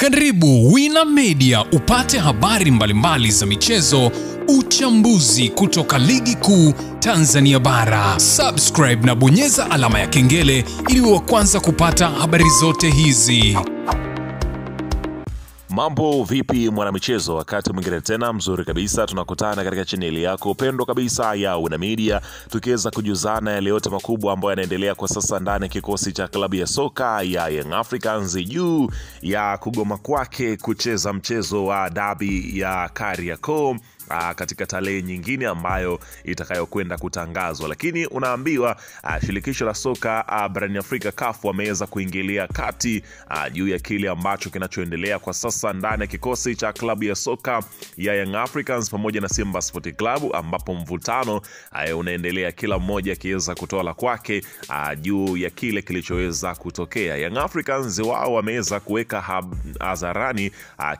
Karibu Wina Media upate habari mbalimbali za michezo, uchambuzi kutoka ligi kuu Tanzania bara. Subscribe na bonyeza alama ya kengele ili uwe wa kwanza kupata habari zote hizi. Mambo vipi mwanamichezo, wakati mwingine tena mzuri kabisa tunakutana katika chaneli yako pendwa kabisa ya Wina Media, tukiweza kujuzana yale yote makubwa ambayo yanaendelea kwa sasa ndani ya kikosi cha klabu ya soka ya Young Africans juu ya kugoma kwake kucheza mchezo wa dabi ya Kariakoo katika tarehe nyingine ambayo itakayokwenda kutangazwa. Lakini unaambiwa shirikisho la soka barani Afrika CAF wameweza kuingilia kati juu ya kile ambacho kinachoendelea kwa sasa ndani ya kikosi cha klabu ya soka ya Young Africans pamoja na Simba Sport Club, ambapo mvutano unaendelea, kila mmoja akiweza kutoa la kwake juu ya kile kilichoweza kutokea. Young Africans wao wameweza kuweka hadharani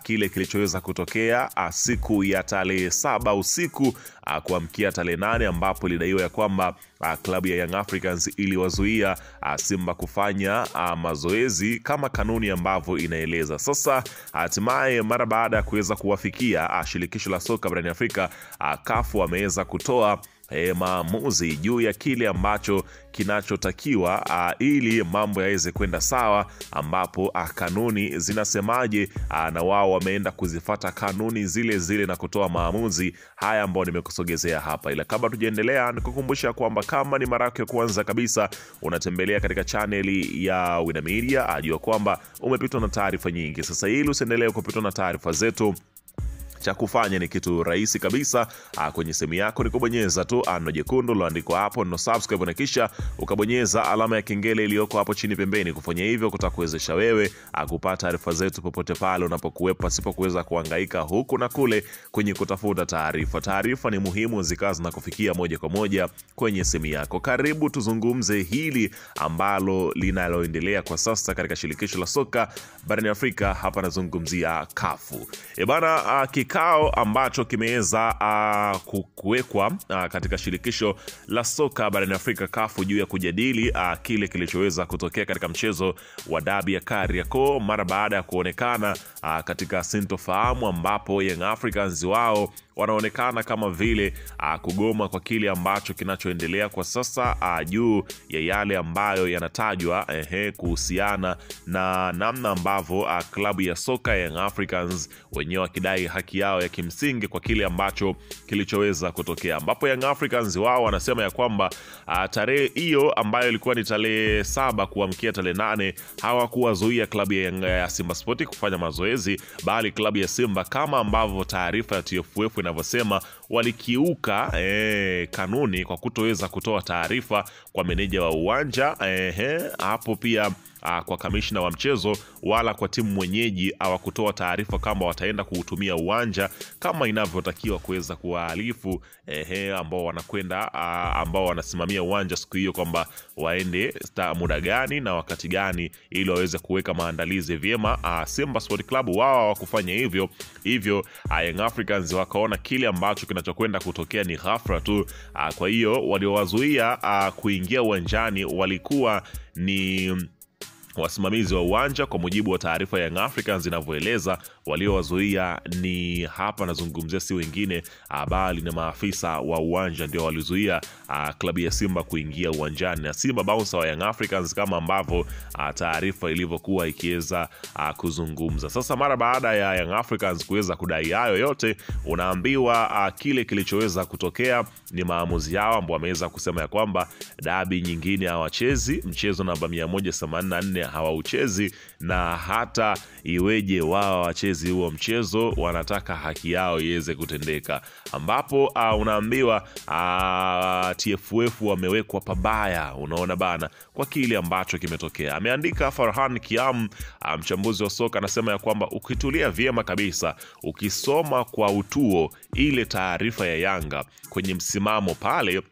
kile kilichoweza kutokea siku ya tarehe 7 usiku kuamkia tarehe 8, ambapo ilidaiwa ya kwamba klabu ya Young Africans iliwazuia Simba kufanya mazoezi kama kanuni ambavyo inaeleza. Sasa hatimaye mara baada ya kuweza kuwafikia shirikisho la soka barani Afrika, CAF wameweza kutoa maamuzi juu ya kile ambacho kinachotakiwa ili mambo yaweze kwenda sawa, ambapo kanuni zinasemaje, na wao wameenda kuzifuata kanuni zile zile na kutoa maamuzi haya ambayo nimekusogezea hapa. Ila kabla tujaendelea, nikukumbusha kwamba kama ni mara yako ya kwanza kabisa unatembelea katika chaneli ya Wina Media, ajua kwamba umepitwa na taarifa nyingi. Sasa ili usiendelee kupitwa na taarifa zetu, cha kufanya ni kitu rahisi kabisa. Kwenye simu yako ni kubonyeza tu neno jekundu liloandikwa hapo neno subscribe, na kisha ukabonyeza alama ya kengele iliyoko hapo chini pembeni. Kufanya hivyo kutakuwezesha wewe kupata taarifa zetu popote pale unapokuwepo, pasipo kuweza kuhangaika huku na kule kwenye kutafuta taarifa. Taarifa ni muhimu zikazi na kufikia moja kwa moja kwenye simu yako. Karibu tuzungumze hili ambalo linaloendelea kwa sasa katika shirikisho la soka barani Afrika. Hapa nazungumzia CAF. Bana, kikao ambacho kimeweza kuwekwa katika shirikisho la soka barani Afrika CAF juu ya kujadili kile kilichoweza kutokea katika mchezo wa dabi ya Kariakoo mara baada ya kuonekana katika sintofahamu, ambapo Young Africans wao wanaonekana kama vile kugoma kwa kile ambacho kinachoendelea kwa sasa juu ya yale ambayo yanatajwa kuhusiana na namna ambavyo klabu ya soka Young Africans wenyewe wakidai haki yao ya kimsingi kwa kile ambacho kilichoweza kutokea, ambapo Young Africans wao wanasema ya kwamba tarehe hiyo ambayo ilikuwa ni tarehe 7 kuamkia tarehe 8 hawakuwazuia klabu ya Simba Sport kufanya mazoezi, bali klabu ya Simba, kama ambavyo taarifa ya TFF inavyosema, walikiuka kanuni kwa kutoweza kutoa taarifa kwa meneja wa uwanja, hapo pia kwa kamishna wa mchezo, wala kwa timu mwenyeji hawakutoa taarifa kama wataenda kuutumia uwanja kama inavyotakiwa kuweza kuwaalifu ambao wanakwenda ambao wanasimamia uwanja siku hiyo, kwamba waende muda gani na wakati gani ili waweze kuweka maandalizi vyema. Simba Sport Club wao hawakufanya hivyo Young Africans wakaona kile ambacho kinachokwenda kutokea ni ghafla tu. Kwa hiyo waliowazuia kuingia uwanjani walikuwa ni wasimamizi wa uwanja. Kwa mujibu wa taarifa ya Young Africans inavyoeleza, waliowazuia ni hapa nazungumzia si wengine bali ni maafisa wa uwanja, ndio walizuia klabu ya Simba kuingia uwanjani, na Simba bouncer wa Young Africans, kama ambavyo taarifa ilivyokuwa ikiweza kuzungumza. Sasa mara baada ya Young Africans kuweza kudai hayo yote, unaambiwa kile kilichoweza kutokea ni maamuzi yao, ambao wameweza kusema ya kwamba dabi nyingine hawachezi, mchezo namba 184 hawauchezi, na hata iweje wao wachezi huo mchezo, wanataka haki yao iweze kutendeka, ambapo unaambiwa TFF wamewekwa pabaya, unaona bana, kwa kile ambacho kimetokea. Ameandika Farhan Kiam, mchambuzi wa soka, anasema ya kwamba ukitulia vyema kabisa, ukisoma kwa utuo ile taarifa ya Yanga kwenye msimamo pale,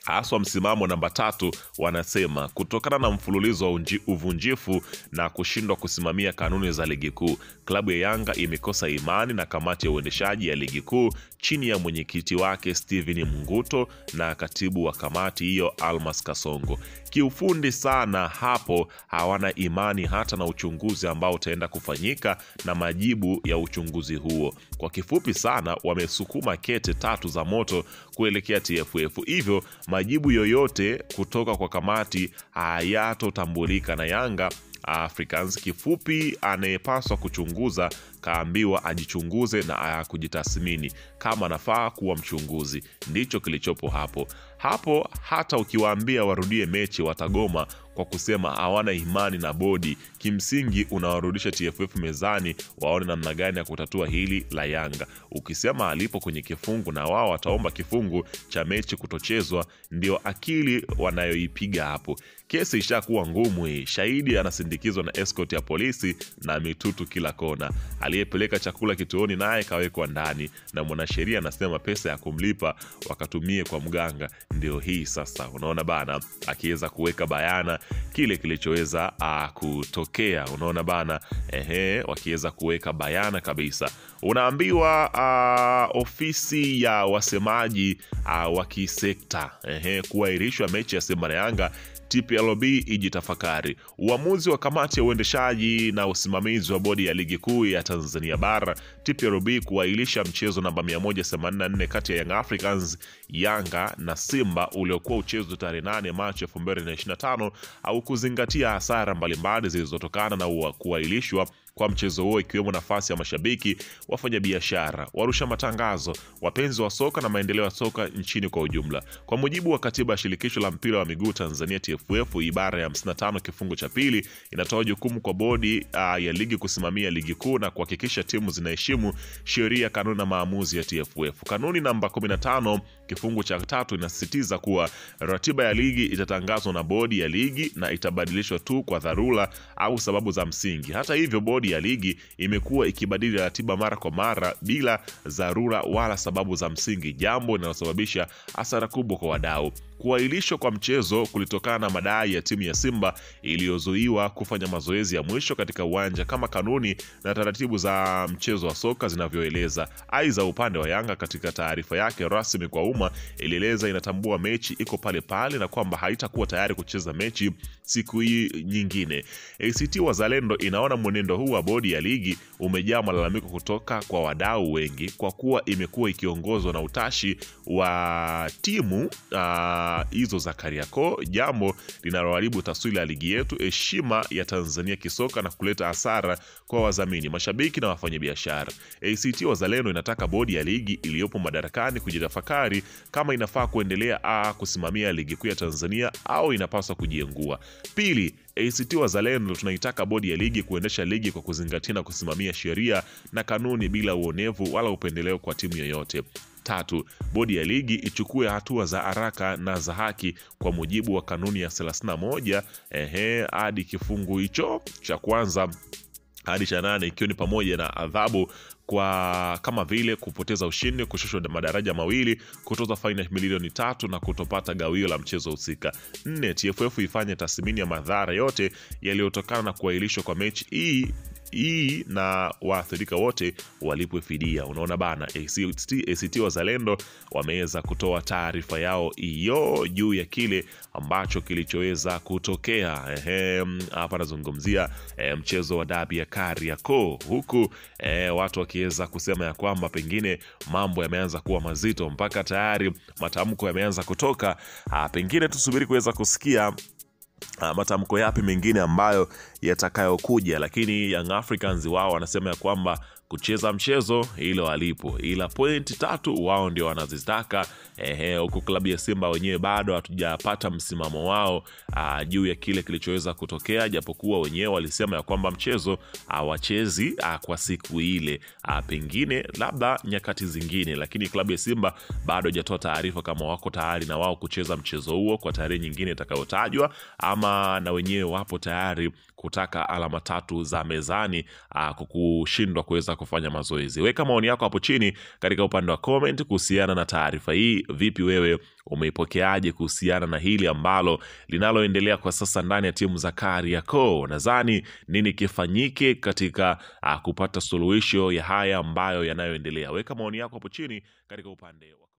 haswa msimamo namba 3, wanasema kutokana na mfululizo wa uvunjifu na kushindwa kusimamia kanuni za ligi kuu, klabu ya Yanga imekosa imani na kamati ya uendeshaji ya ligi kuu chini ya mwenyekiti wake Steven Mnguto na katibu wa kamati hiyo Almas Kasongo. Kiufundi sana hapo, hawana imani hata na uchunguzi ambao utaenda kufanyika na majibu ya uchunguzi huo. Kwa kifupi sana, wamesukuma kete 3 za moto kuelekea TFF. Hivyo majibu yoyote kutoka kwa kamati hayatotambulika na Yanga Africans. Kifupi, anayepaswa kuchunguza kaambiwa ajichunguze na kujitathmini kama anafaa kuwa mchunguzi. Ndicho kilichopo hapo. Hata ukiwaambia warudie mechi watagoma kwa kusema hawana imani na bodi. Kimsingi unawarudisha TFF mezani waone namna gani ya kutatua hili la Yanga. Ukisema alipo kwenye kifungu na wao wataomba kifungu cha mechi kutochezwa, ndio akili wanayoipiga hapo. Kesi ishakuwa ngumu hii. Shahidi anasindikizwa na escort ya polisi na mitutu kila kona. Aliyepeleka chakula kituoni naye kawekwa ndani, na mwanasheria anasema pesa ya kumlipa wakatumie kwa mganga. Ndio hii sasa, unaona bana, akiweza kuweka bayana kile kilichoweza kutokea. Unaona bana, wakiweza kuweka bayana kabisa. Unaambiwa ofisi ya wasemaji wa kisekta kuahirishwa mechi ya Simba na Yanga, TPLB ijitafakari. Uamuzi wa kamati ya uendeshaji na usimamizi wa bodi ya ligi kuu ya Tanzania bara TPLB kuahirisha mchezo namba 184 kati ya Young Africans, Yanga na Simba uliokuwa uchezo tarehe 8 Machi 2025 au kuzingatia hasara mbalimbali zilizotokana na kuahirishwa kwa mchezo huo, ikiwemo nafasi ya mashabiki, wafanyabiashara, warusha matangazo, wapenzi wa soka na maendeleo ya soka nchini kwa ujumla. Kwa mujibu wa katiba ya shirikisho la mpira wa miguu Tanzania TFF, ibara ya 55 kifungu cha 2 inatoa jukumu kwa bodi ya ligi kusimamia ligi kuu na kuhakikisha timu zinaheshimu sheria, kanuni na maamuzi ya TFF. Kanuni namba 15 kifungu cha 3 inasisitiza kuwa ratiba ya ligi itatangazwa na bodi ya ligi na itabadilishwa tu kwa dharura au sababu za msingi. Hata hivyo, bodi ya ligi imekuwa ikibadili ratiba mara kwa mara bila dharura wala sababu za msingi, jambo linalosababisha hasara kubwa kwa wadau. Kuahirishwa kwa mchezo kulitokana na madai ya timu ya Simba iliyozuiwa kufanya mazoezi ya mwisho katika uwanja kama kanuni na taratibu za mchezo wa soka zinavyoeleza. Aidha, upande wa Yanga katika taarifa yake rasmi kwa umma ilieleza inatambua mechi iko pale pale na kwamba haitakuwa tayari kucheza mechi siku hii nyingine. ACT Wazalendo inaona mwenendo huu wa bodi ya ligi umejaa malalamiko kutoka kwa wadau wengi, kwa kuwa imekuwa ikiongozwa na utashi wa timu hizo za Kariakoo, jambo linaloharibu taswira ya ligi yetu, heshima ya Tanzania kisoka na kuleta hasara kwa wadhamini, mashabiki na wafanyabiashara. ACT Wazalendo inataka bodi ya ligi iliyopo madarakani kujitafakari kama inafaa kuendelea kusimamia ligi kuu ya Tanzania au inapaswa kujiengua. Pili, ACT Wazalendo tunaitaka bodi ya ligi kuendesha ligi kwa kuzingatia na kusimamia sheria na kanuni bila uonevu wala upendeleo kwa timu yoyote. 3, bodi ya ligi ichukue hatua za haraka na za haki kwa mujibu wa kanuni ya 31 hadi kifungu hicho cha kwanza hadi cha 8, ikiwa ni pamoja na adhabu kwa kama vile kupoteza ushindi, kushushwa madaraja mawili, kutoza faini ya milioni 3 na kutopata gawio la mchezo husika. 4, TFF ifanye tathmini ya madhara yote yaliyotokana na kuahirishwa kwa mechi hii na waathirika wote walipwe fidia. Unaona bana, ACT Wazalendo wameweza kutoa taarifa yao hiyo juu ya kile ambacho kilichoweza kutokea. Hapa nazungumzia mchezo wa dabi ya Kariakoo, huku watu wakiweza kusema ya kwamba pengine mambo yameanza kuwa mazito, mpaka tayari matamko yameanza kutoka. Pengine tusubiri kuweza kusikia matamko yapi mengine ambayo yatakayokuja, lakini Young Africans wao wanasema ya kwamba kucheza mchezo hilo walipo, ila pointi 3 wao ndio wanazitaka. Huko klabu ya Simba wenyewe bado hatujapata msimamo wao juu ya kile kilichoweza kutokea, japokuwa wenyewe walisema ya kwamba mchezo hawachezi kwa siku ile, pengine labda nyakati zingine, lakini klabu ya Simba bado hajatoa taarifa kama wako tayari na wao kucheza mchezo huo kwa tarehe nyingine itakayotajwa, ama na wenyewe wapo tayari kutaka alama 3 za mezani kukushindwa kuweza kufanya mazoezi. Weka maoni yako hapo chini katika upande wa comment kuhusiana na taarifa hii. Vipi wewe umeipokeaje kuhusiana na hili ambalo linaloendelea kwa sasa ndani ya timu za Kariakoo? Nadhani nini kifanyike katika kupata suluhisho ya haya ambayo yanayoendelea? Weka maoni yako hapo chini katika upande wa